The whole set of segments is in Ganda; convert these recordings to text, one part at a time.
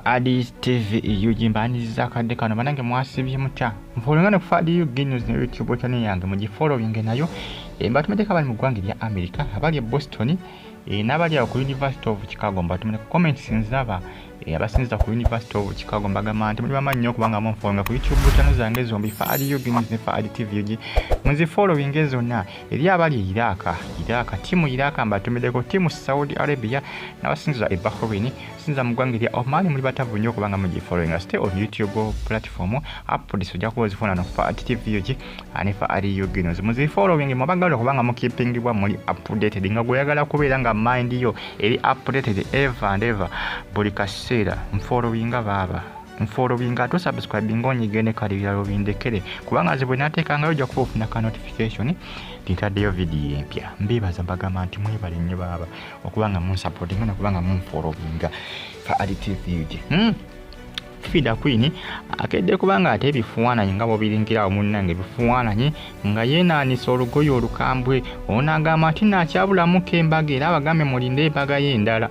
Adi TV yujimbaniriza akadde kano banange mwasibye mutya mfolengana kufa adi Yiino ne YouTube channel yange mugifollowing nayo mbatumedeka bali mu ggwanga lya America abali Boston n'abali ku University of Chicago mbatumedeka comments nzaba abasinza ku University of Chicago mbagamba nti muli bamanyi okubanga munfolonga ku YouTube channel zange zombi fa adi Yiino ne fa adi TV yuji muzifollowing zonna eri abali Iraq timu Iraq mbatumedeko timu Saudi Arabia n'abasinza e Bahrain sinza mu ggwanga lya Omwami muli batavu nnyo kubanga mugifollowing stay on YouTube platform uploads ojja kuzifuna no fa adi TV yuji ani fa adi Yiino muzifollowing mwabagala kubanga mukipingibwa muli updated nga goyagala kubeera nga mind yo eri updated ever and ever buli kaseera mfollowinga baba mfollowinga to subscribe ngonyigene kali byalo bindekere kubanga zibwe nateeka ngayo ojja kufuna ka notification tintaddeyo video empya mbibaza mbagamba nti mwebale nnyo baba okubanga mun supporting na kubanga mun followinga fa adi TV yuji Fida Queen akedde kubanga ate bifuananyi nga bobiringira omunnange bifuananyi nga yeenaanisa olugoye olukambwe onagamba ati nakyabulamu Embaga era abagambe mulinde Embaga y'endala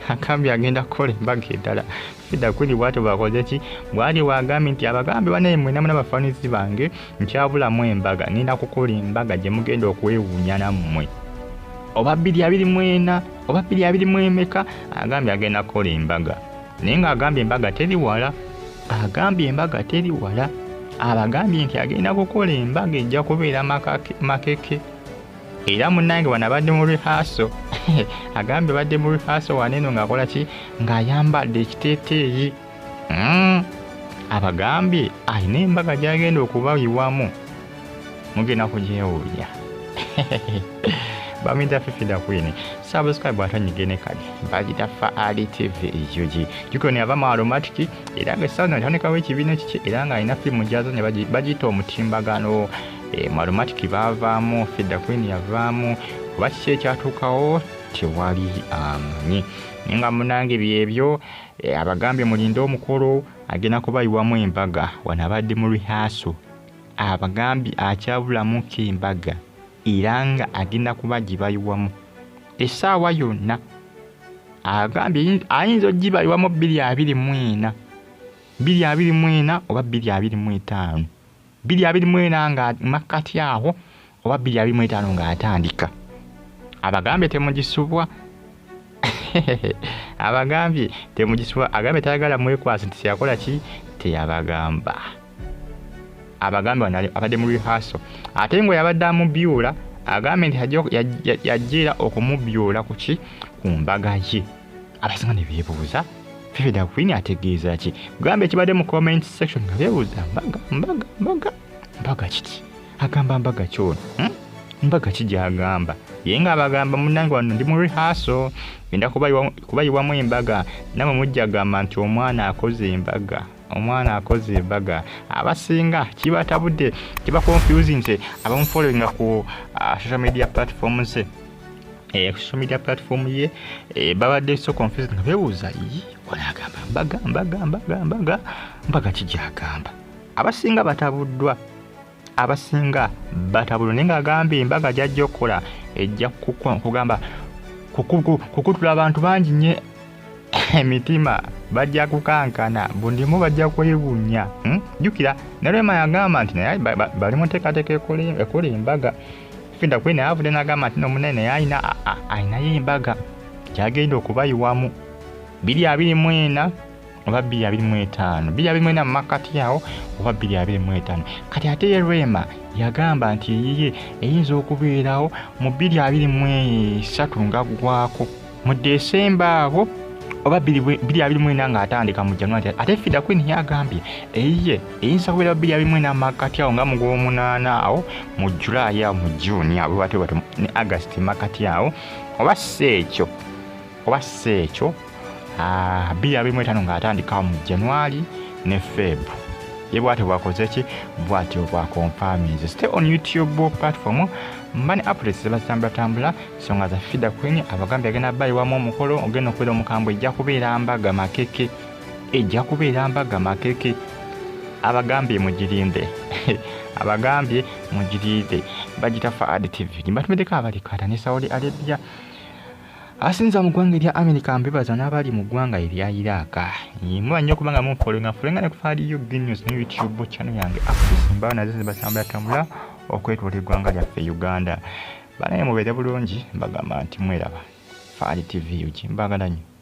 akambi agenda kukola Embaga endala Fida Queen bw'atyo bakoze ki bw'ali wagambe nti abagambe banaye mwena n'abafaanizi bange nkyabulamu Embaga nina kukola Embaga gye mugenda okwewuunya nammwe oba 224 oba 224 agambye agenda kukola Embaga nenga agambye Embaga teri wala abagambye nti agenda kukola Embaga ejja kubeera makeke era munnange wanabadde mu rehearsal agambye badde mu rehearsal waneno ng'akola ki ng'ayambadde ekiteeteeyi abagambye alina Embaga gy'agenda okubayiwamu mugenda kugyewuunya Baminda Fifi da Queen subscribe atanyigene kali bagita fa adi TV yuji jukoni ava automatic era nga sound ntandika w'ekibiina kiki era nga alina filmu gyazanya bagita omutimbagano automatic bavaamu Fida Queen yavaamu kuba kiki ekyatuukawo tewali amanyi nenga munange byebyo abagambye mulinde omukolo agenda kubayiwamu Embaga wanabadde mu rehearsal abagambye akyabulamu Embaga iranga agenda kubagibayiwamu essaawa yonna agambye ayinza ogibayiwamu 224 oba 225 224 nga makati awo oba 225 nga atandika abagambye temugisubwa abagambye temugisubwa agambye tayagala mwekwasa nti siyakola ki teyabagamba abagambye abadde mu rehearsal ate ngo yabadde amubyula agambye nti yajjira okumubyula ku Mbaga ye abasinga ne beebuuza Fifi da Queen ategeeza ki gambye kibadde mu comment section nga beebuuza Mbaga kiti agamba Mbaga kyono Mbaga kijagamba yenga abagamba munnange wano ndi mu rehearsal ngenda kubayiwamu Embaga namwe mujjagamba nti omwana akoze Embaga abasinga kibatabudde kiba confusing nti abamufollowinga ku social media platforms social media platform ye babadde so confused nga beebuuza wanagamba Mbaga kijagamba abasinga batabuddwa nenga agambye Embaga gy'ajja okukola ejja kugamba kukutula abantu bangi nnyo emitima bajja kukankana bundimu bajja kwewuunya jukira nalwema yagamba nti naye bali mu nteekateeka ekola Embaga Fida Queen avudde n'agamba nti nomunene ayinayo Embaga gyagenda okubayiwamu 224 oba 225 224 mu makati awo oba 225 kati ate ye Rwema yagamba nti yiye eyinza okubeerawo mu 223 nga gwako mu Desemba abo oba 224 nga atandika mu January ate Fida Queen yagambye eyinza kubeera 224 makati awo nga mu Gw'omunaana awo mu July awo mu June awo bwate ne August makati awo oba seekyo 225 nga atandika mu January ne Feb ye bwate bwakoze ki bwate bwakonfirmize stay on YouTube platform mbani updates batambula songa za Fida Queen abagambye agenda bayiwamu omukolo ogenda okubeera omukambwe ejja kubeera Embaga makeke abagambye mugirinde bagita fa adi TV mbatumedeka abali Kati ne Saudi Arabia asinza mu ggwanga erya America mbebaza n'abali mu ggwanga erya Iraq. Muba nnyo kubanga mufolenga ne kufaaliyo Good News ne YouTube channel yange Embaga nazo zibatambula okwetoola eggwanga lyaffe Uganda. Banaye mubeere bulungi mbagamba nti mweraba. Faali TV Embaga nanyo.